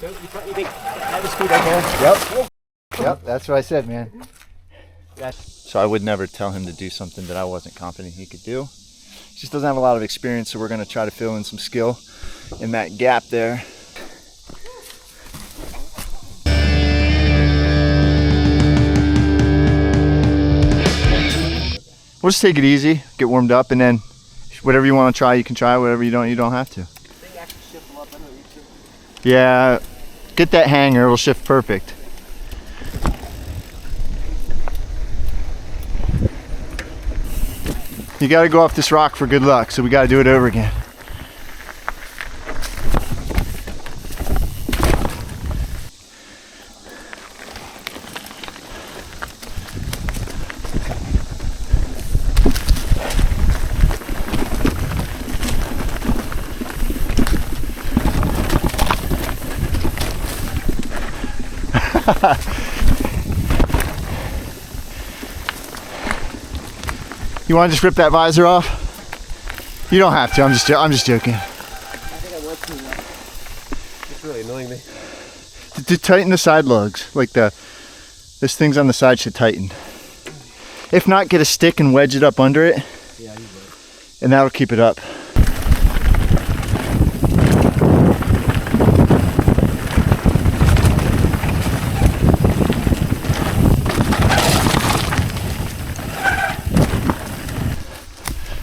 So you think that was speed right there? Yep. Yep, that's what I said, man. So I would never tell him to do something that I wasn't confident he could do. He just doesn't have a lot of experience, so we're going to try to fill in some skill in that gap there. We'll just take it easy, get warmed up, and then whatever you want to try, you can try. Whatever you don't have to. Yeah, get that hanger, it'll shift perfect. You got to go off this rock for good luck, so we got to do it over again. You want to just rip that visor off? You don't have to. I'm just joking. I think I want to. It's really annoying me. To tighten the side lugs, like this things on the side should tighten. If not, get a stick and wedge it up under it. Yeah, you would. And that'll keep it up.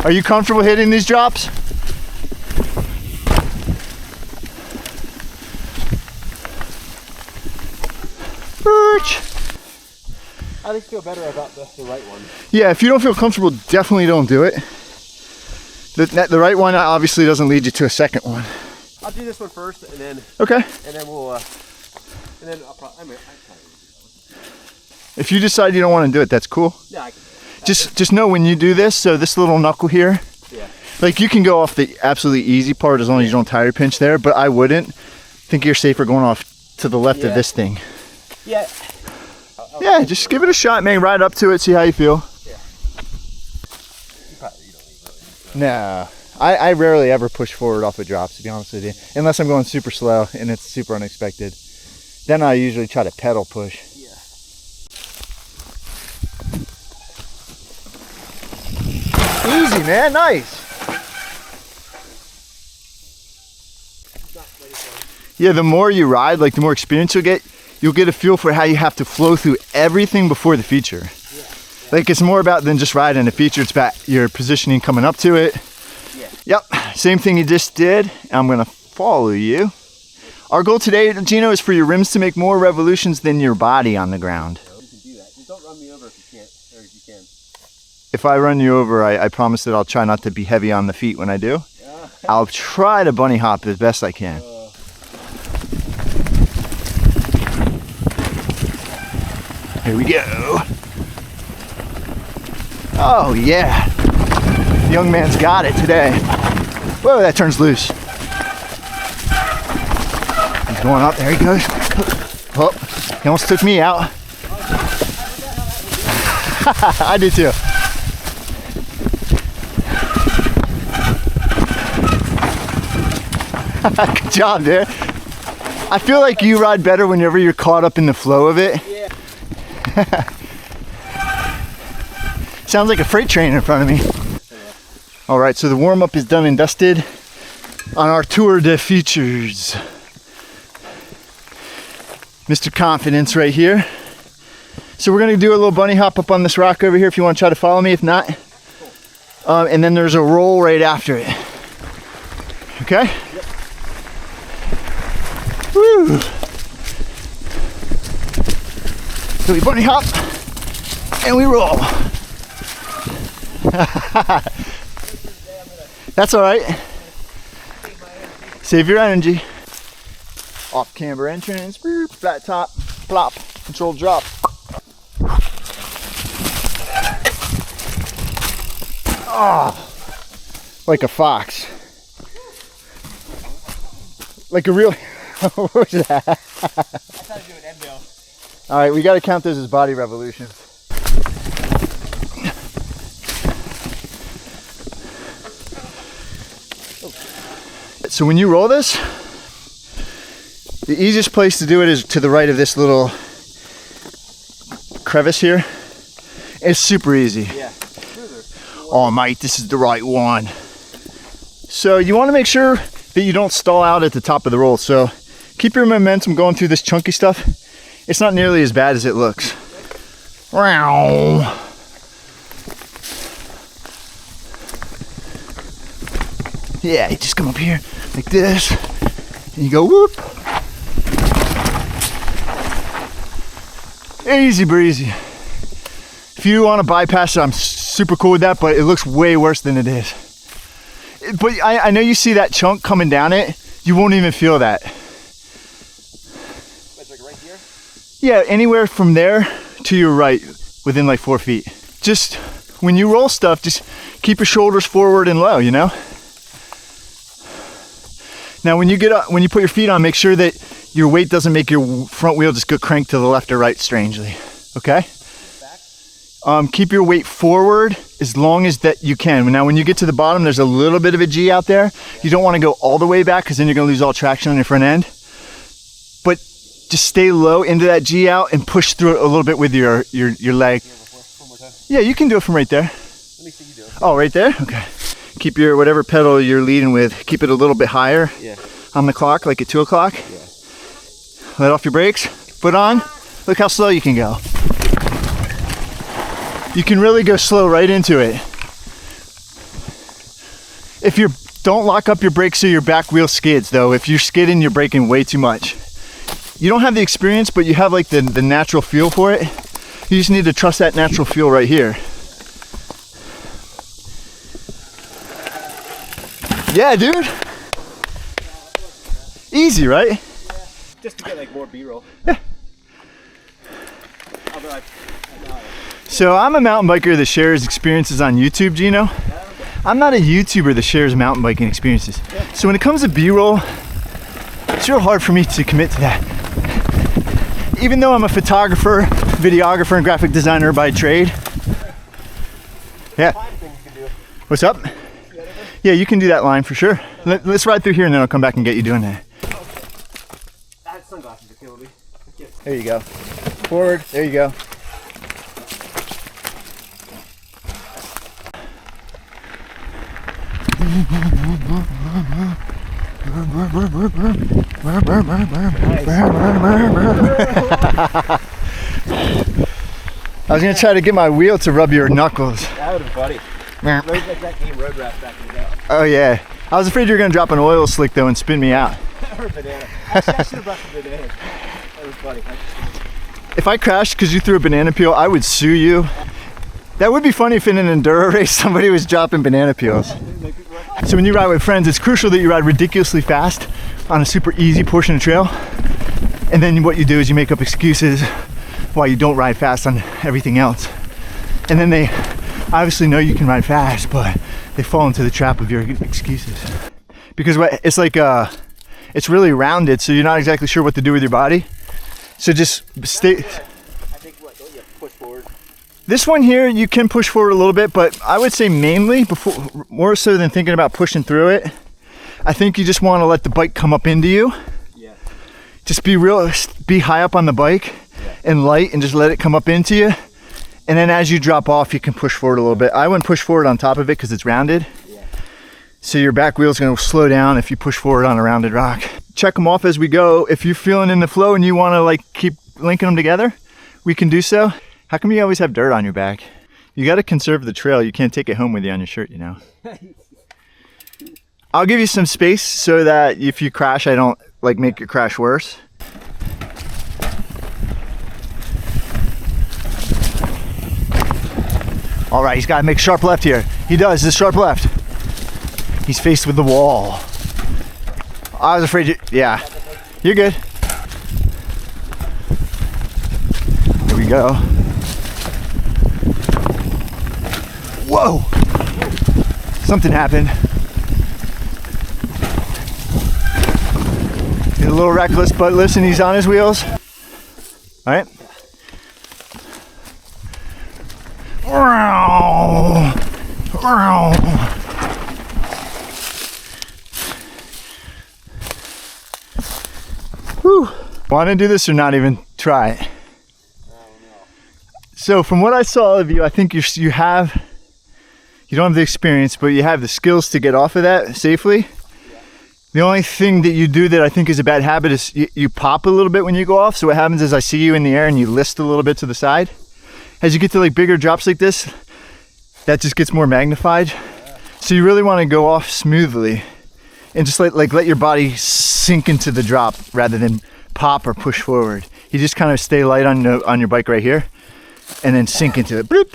Are you comfortable hitting these drops? Birch. I just feel better about the right one. Yeah, if you don't feel comfortable, definitely don't do it. The right one obviously doesn't lead you to a second one. I'll do this one first, and then. Okay. And then we'll. And then I'll probably. I'll probably do that one. If you decide you don't want to do it, that's cool. Yeah, I can. Just know when you do this, so this little knuckle here, yeah. Like you can go off the absolutely easy part as long as you don't tire pinch there, but I wouldn't. I think you're safer going off to the left of this thing. Yeah. Yeah, just give it a shot, man. Ride up to it, see how you feel. Yeah. You don't need really. No, I rarely ever push forward off of drops, to be honest with you, unless I'm going super slow and it's super unexpected. Then I usually try to pedal push. Yeah. Easy, man. Nice. Yeah, the more you ride, like the more experience you'll get a feel for how you have to flow through everything before the feature. Yeah. Like it's more about than just riding a feature. It's about your positioning coming up to it. Yeah. Yep. Same thing you just did. I'm going to follow you. Our goal today, Gino, is for your rims to make more revolutions than your body on the ground. You can do that. Just don't run me over if you can't, or if you can. If I run you over, I promise that I'll try not to be heavy on the feet when I do. I'll try to bunny hop as best I can. Here we go. Oh yeah. The young man's got it today. Whoa, that turns loose. He's going up, there he goes. Oh, he almost took me out. I did too. Good job, dude. I feel like you ride better whenever you're caught up in the flow of it. Yeah. Sounds like a freight train in front of me. All right, so the warm-up is done and dusted on our Tour de Features. Mr. Confidence right here. So we're gonna do a little bunny hop up on this rock over here if you want to try to follow me, if not. And then there's a roll right after it. Okay? Yep. Woo! So we bunny hop and we roll. That's all right. Save your energy. Off camber entrance, flat top, plop, control drop. Oh, like a fox. Like a real, what was that? I thought you were an end-mill. All right, we got to count those as body revolutions. So when you roll this, The easiest place to do it is to the right of this little crevice here. It's super easy. Yeah. Oh mate, this is the right one. So you want to make sure that you don't stall out at the top of the roll. So keep your momentum going through this chunky stuff. It's not nearly as bad as it looks. Wow. Yeah, you just come up here like this, and you go whoop. Easy breezy. If you want to bypass it, I'm super cool with that, but it looks way worse than it is. But I know you see that chunk coming down it, you won't even feel that. It's like right here? Yeah, anywhere from there to your right, within like 4 feet. Just, when you roll stuff, just keep your shoulders forward and low, you know? Now when you get up, when you put your feet on, make sure that your weight doesn't make your front wheel just go crank to the left or right strangely, okay? Keep your weight forward as long as that you can. Now when you get to the bottom, there's a little bit of a G out there. You don't want to go all the way back because then you're going to lose all traction on your front end. But just stay low into that G out and push through it a little bit with your leg. Yeah, you can do it from right there. Let me see you do it. Oh, right there? Okay. Keep your whatever pedal you're leading with, keep it a little bit higher on the clock, like at 2 o'clock. Yeah. Let off your brakes, foot on. Look how slow you can go. You can really go slow right into it. If you don't lock up your brakes so your back wheel skids though. If you're skidding, you're braking way too much. You don't have the experience, but you have like the natural feel for it. You just need to trust that natural feel right here. Yeah, dude. Easy, right? Yeah. Just to get like more B-roll. Yeah. Although I So I'm a mountain biker that shares experiences on YouTube, Gino. I'm not a YouTuber that shares mountain biking experiences. So when it comes to B-roll, it's real hard for me to commit to that. Even though I'm a photographer, videographer, and graphic designer by trade. Yeah. What's up? Yeah, you can do that line for sure. Let's ride through here and then I'll come back and get you doing that. I had sunglasses to kill me. There you go. Forward, there you go. I was gonna try to get my wheel to rub your knuckles. That would have been funny. Like that game Road Rash back in the day. Oh yeah. I was afraid you were gonna drop an oil slick though and spin me out. Or a banana. Actually, I should have brought the banana. That was funny. If I crashed because you threw a banana peel, I would sue you. That would be funny if in an enduro race somebody was dropping banana peels. So when you ride with friends, it's crucial that you ride ridiculously fast on a super easy portion of trail. And then what you do is you make up excuses why you don't ride fast on everything else. And then they obviously know you can ride fast, but they fall into the trap of your excuses. Because it's like, it's really rounded, so you're not exactly sure what to do with your body. So just stay. I think what, don't you have to push forward? This one here, you can push forward a little bit, but I would say mainly, more so than thinking about pushing through it, I think you just want to let the bike come up into you. Yeah. Just be high up on the bike and light and just let it come up into you. And then as you drop off, you can push forward a little bit. I wouldn't push forward on top of it because it's rounded. Yeah. So your back wheel's gonna slow down if you push forward on a rounded rock. Check them off as we go. If you're feeling in the flow and you wanna like keep linking them together, we can do so. How come you always have dirt on your back? You gotta conserve the trail. You can't take it home with you on your shirt, you know? I'll give you some space so that if you crash, I don't like make your crash worse. All right, he's got to make sharp left here. He does, this sharp left. He's faced with the wall. I was afraid you, yeah. You're good. Here we go. Whoa! Something happened. He's a little reckless, but listen, he's on his wheels. All right. Whew. Want to do this or not even try it? I don't know. So from what I saw of you, I think you don't have the experience, but you have the skills to get off of that safely. Yeah. The only thing that you do that I think is a bad habit is you pop a little bit when you go off. So what happens is I see you in the air and you list a little bit to the side. As you get to like bigger drops like this, that just gets more magnified. Yeah. So you really want to go off smoothly and just let your body sink into the drop rather than pop or push forward. You just kind of stay light on your bike right here and then sink into it. Bloop.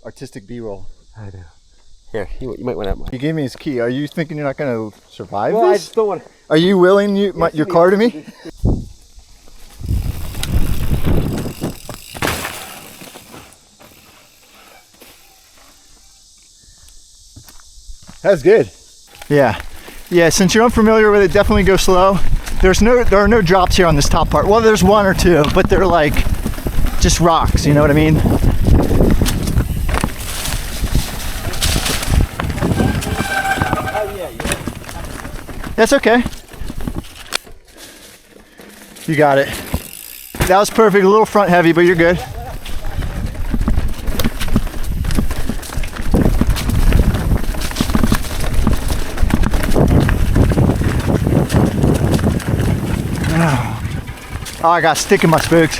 Artistic B-roll. I know. Here, you might want to. You gave me his key. Are you thinking you're not going to survive Well, this? I just don't want to. Are you willing your car to me? That's good. Yeah. Yeah, since you're unfamiliar with it, definitely go slow. There are no drops here on this top part. Well, there's one or two, but they're like just rocks, you know what I mean? Oh, yeah. That's okay. You got it. That was perfect. A little front heavy, but you're good. Oh, I got a stick in my spokes.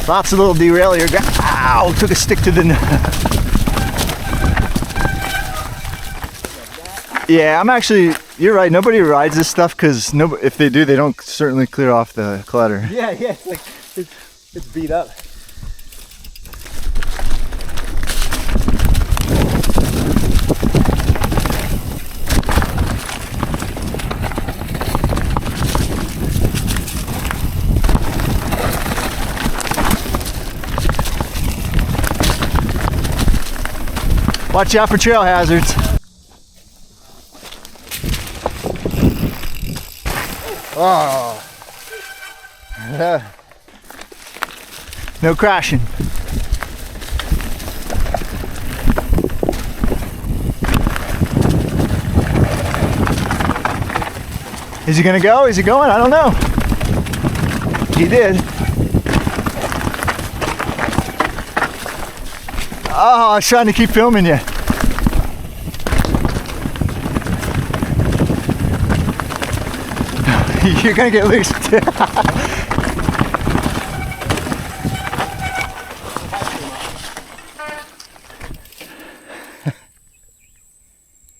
Lots of little derail here. Ow! Took a stick to the. Yeah, I'm actually. You're right. Nobody rides this stuff because if they do, they don't certainly clear off the clutter. Yeah, it's like it's beat up. Watch out for trail hazards. Oh. No crashing. Is he gonna go? Is he going? I don't know. He did. Oh, I was trying to keep filming you. You're gonna get loose.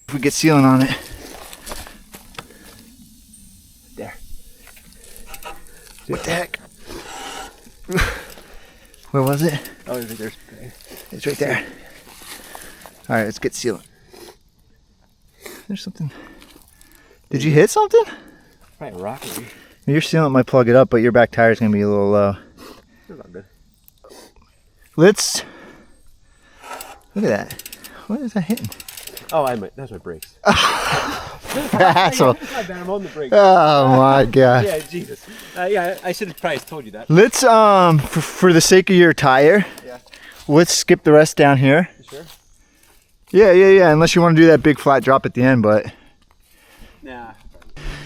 If we get sealing on it. There. What the heck? Where was it? Oh, there's. It's right there. All right, let's get sealing. There's something. Did you hit something? Right, rocket. Your sealant might plug it up, but your back tire is gonna be a little low. That's not good. Let's look at that. What is that hitting? Oh, that's my brakes. Asshole. It's my bad. I'm on the brakes. Oh my god. Yeah, Jesus. Yeah, I should have probably told you that. Let's for the sake of your tire, yeah. Let's skip the rest down here. You sure? Yeah. Unless you want to do that big flat drop at the end, but nah.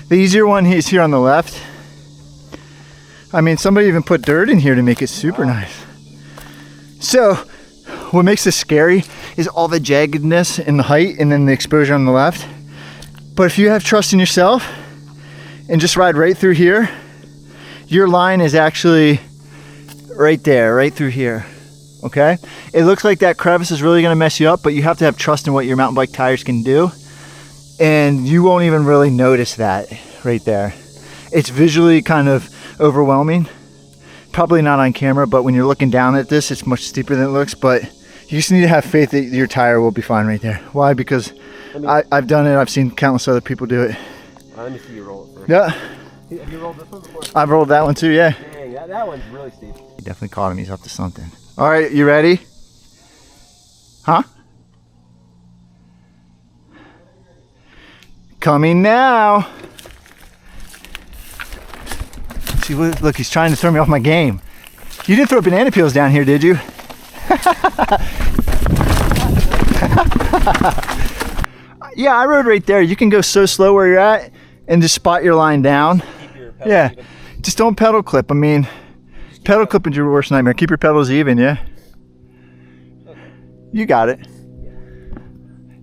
The easier one is here on the left. I mean, somebody even put dirt in here to make it super nice. So, what makes this scary is all the jaggedness and the height and then the exposure on the left. But if you have trust in yourself and just ride right through here, your line is actually right there, right through here, okay? It looks like that crevice is really gonna mess you up, but you have to have trust in what your mountain bike tires can do. And you won't even really notice that right there. It's visually kind of overwhelming. Probably not on camera, but when you're looking down at this, it's much steeper than it looks, but you just need to have faith that your tire will be fine right there. Why? Because I've done it. I've seen countless other people do it. Let me see you roll it first. Yeah. Have you rolled this one before? I've rolled that one too, yeah. Dang, that one's really steep. He definitely caught him. He's up to something. All right, you ready? Huh? Coming now. See, look, he's trying to throw me off my game. You didn't throw banana peels down here, did you? Yeah, I rode right there. You can go so slow where you're at and just spot your line down. Yeah, even. Just don't pedal clip. I mean, pedal clip is your worst nightmare. Keep your pedals even, yeah? Okay. You got it. Yeah.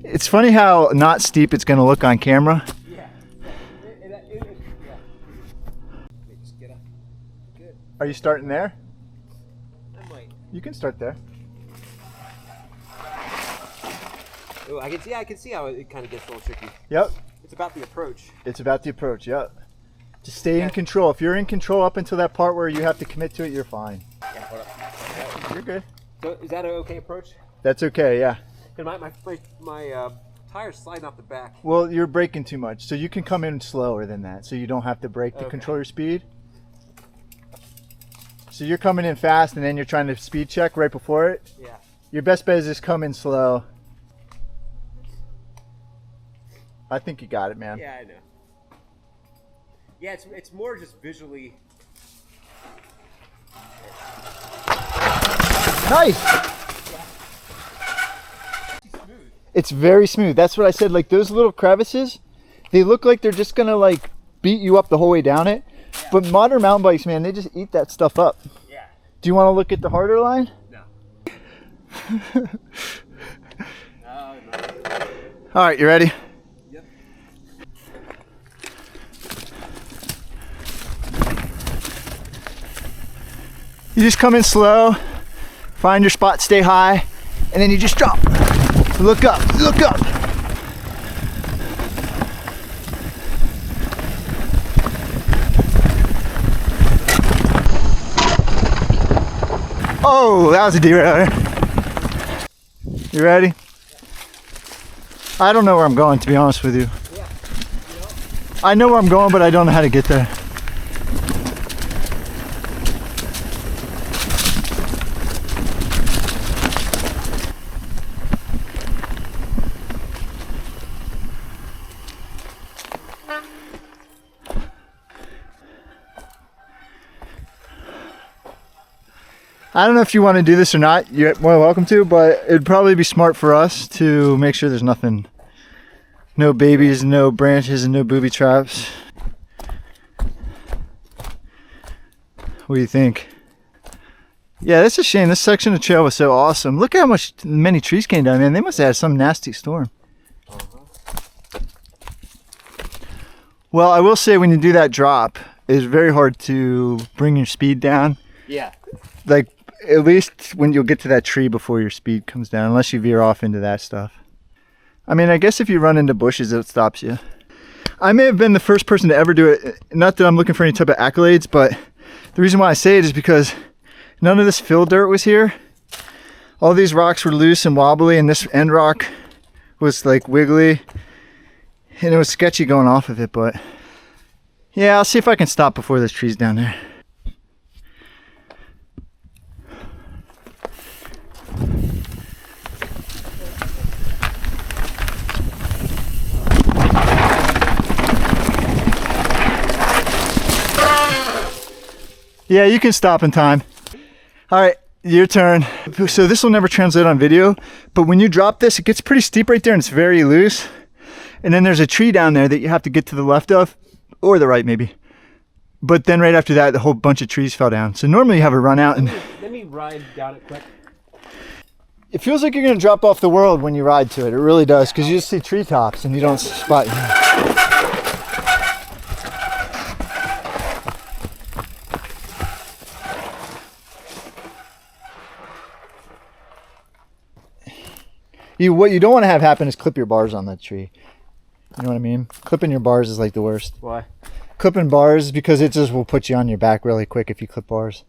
It's funny how not steep it's going to look on camera. Yeah. Just get up. Good. Are you starting there? I might. You can start there. Oh, I can see how it kind of gets a little tricky. Yep. It's about the approach. It's about the approach, yep. Just stay in control. If you're in control up until that part where you have to commit to it, you're fine. Yeah, hold up. You're good. So is that an okay approach? That's okay, yeah. And my tire's sliding off the back. Well, you're braking too much, so you can come in slower than that, so you don't have to brake to control your speed. So you're coming in fast, and then you're trying to speed check right before it. Yeah. Your best bet is just come in slow. I think you got it, man. Yeah, I know. Yeah, it's more just visually. Nice. Smooth. It's very smooth. That's what I said. Like those little crevices, they look like they're just gonna like beat you up the whole way down it. Yeah. But modern mountain bikes, man, they just eat that stuff up. Yeah. Do you want to look at the harder line? No. All right, you ready? Yep. You just come in slow, find your spot, stay high, and then you just drop. Look up, look up. Oh, that was a derailer. You ready? I don't know where I'm going, to be honest with you. Yeah. I know where I'm going, but I don't know how to get there. I don't know if you want to do this or not. You're more than welcome to, but it'd probably be smart for us to make sure there's nothing, no babies, no branches, and no booby traps. What do you think? Yeah, that's a shame. This section of trail was so awesome. Look how many trees came down, man. They must have had some nasty storm. Well, I will say when you do that drop, it's very hard to bring your speed down. Yeah. Like, at least when you'll get to that tree before your speed comes down, unless you veer off into that stuff. I mean, I guess if you run into bushes, it stops you. I may have been the first person to ever do it. Not that I'm looking for any type of accolades, but the reason why I say it is because none of this fill dirt was here. All these rocks were loose and wobbly, and this end rock was like wiggly, and it was sketchy going off of it, but yeah, I'll see if I can stop before there's trees down there. Yeah, you can stop in time. All right, your turn. So this will never translate on video, but when you drop this, it gets pretty steep right there and it's very loose. And then there's a tree down there that you have to get to the left of, or the right maybe. But then right after that, the whole bunch of trees fell down. So normally you have a run out and... Let me ride down it quick. It feels like you're gonna drop off the world when you ride to it. It really does, because you just see treetops and you don't spot. What you don't want to have happen is clip your bars on that tree. You know what I mean? Clipping your bars is like the worst. Why? Clipping bars, because it just will put you on your back really quick if you clip bars.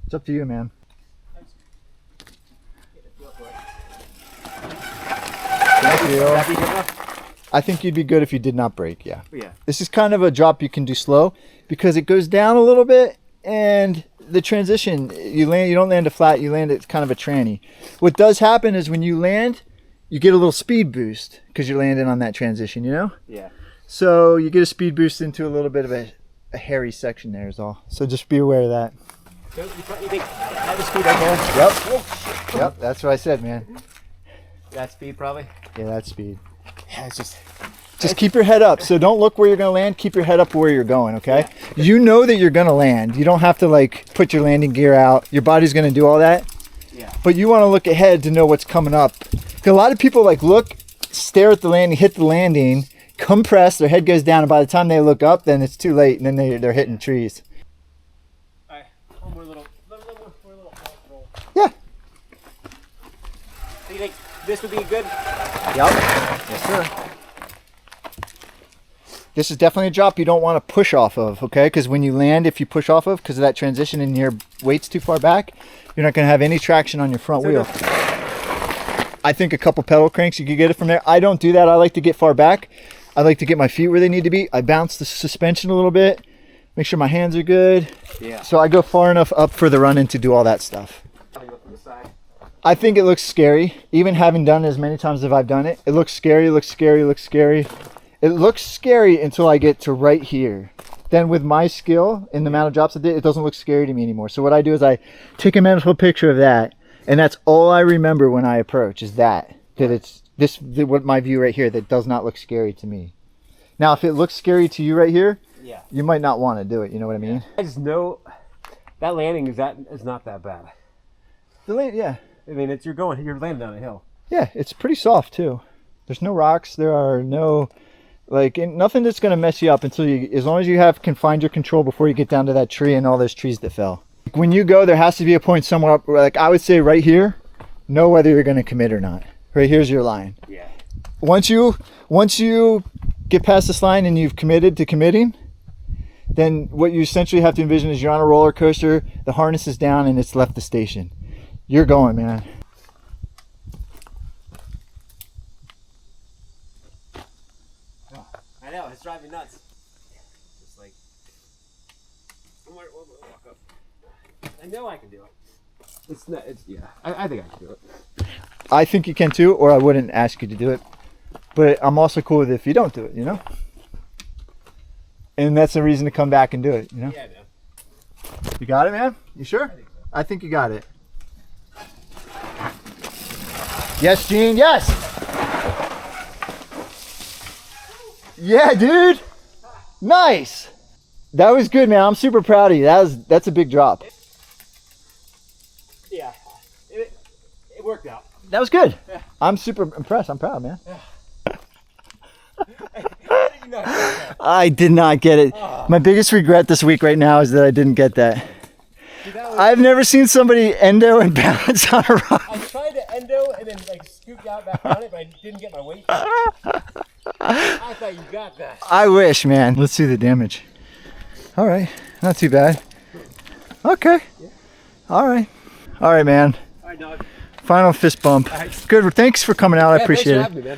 It's up to you, man. Thank you. I think you'd be good if you did not brake, yeah. Yeah. This is kind of a drop you can do slow because it goes down a little bit and the transition, you don't land it flat, you land it kind of a tranny. What does happen is when you land, you get a little speed boost because you're landing on that transition, you know? Yeah. So you get a speed boost into a little bit of a hairy section there is all. So just be aware of that. So you think that speed right there? Yep. Oh. Yep, that's what I said, man. That speed probably? Yeah, that's speed. Yeah, it's just... Just keep your head up. So don't look where you're going to land. Keep your head up where you're going, okay? Yeah. You know that you're going to land. You don't have to like put your landing gear out. Your body's going to do all that. Yeah. But you want to look ahead to know what's coming up. 'Cause a lot of people like look, stare at the landing, hit the landing, compress, their head goes down, and by the time they look up, then it's too late, and then they're hitting trees. All right, one more little roll. Yeah. Do you think this would be good? Yep. Yes, sir. This is definitely a drop you don't want to push off of, okay? Because when you land, if you push off of, because of that transition and your weight's too far back, you're not going to have any traction on your front wheel. I think a couple pedal cranks, you could get it from there. I don't do that. I like to get far back. I like to get my feet where they need to be. I bounce the suspension a little bit, make sure my hands are good. Yeah. So I go far enough up for the run-in to do all that stuff. I think it looks scary. Even having done it as many times as I've done it, it looks scary, looks scary, looks scary. It looks scary until I get to right here. Then with my skill in the amount of drops I did, it doesn't look scary to me anymore. So what I do is I take a mental picture of that, and that's all I remember when I approach is that it's what my view right here that does not look scary to me. Now, if it looks scary to you right here, yeah, you might not want to do it. You know what I mean? I just know that landing is not that bad. Yeah. I mean, you're landing down a hill. Yeah, it's pretty soft too. There's no rocks. There are no. Nothing that's going to mess you up as long as you can find your control before you get down to that tree and all those trees that fell. When you go, there has to be a point somewhere up, like I would say right here, know whether you're going to commit or not. Right here's your line. Yeah. Once you get past this line and you've committed to committing, then what you essentially have to envision is you're on a roller coaster, the harness is down and it's left the station. You're going, man. I know, it's driving me nuts. Just like, we'll walk up. I know I can do it. Yeah, I think I can do it. I think you can too, or I wouldn't ask you to do it. But I'm also cool with it if you don't do it, you know? And that's a reason to come back and do it, you know? Yeah, I know. You got it, man? You sure? I think so. I think you got it. Yes, Gene, yes! Yeah, dude! Nice! That was good, man. I'm super proud of you. That's a big drop. Yeah, it worked out. That was good. Yeah. I'm super impressed. I'm proud, man. Yeah. How did you not get that? I did not get it. Oh. My biggest regret this week right now is that I didn't get that. Dude, I've never seen somebody endo and balance on a rock. I tried to endo and then like scoot out back on it, but I didn't get my weight. I thought you got that. I wish, man. Let's see the damage. All right, not too bad. Okay. Yeah. All right, man. All right, dog. Final fist bump. All right. Good. Thanks for coming out. I appreciate it. Thanks for having me, man.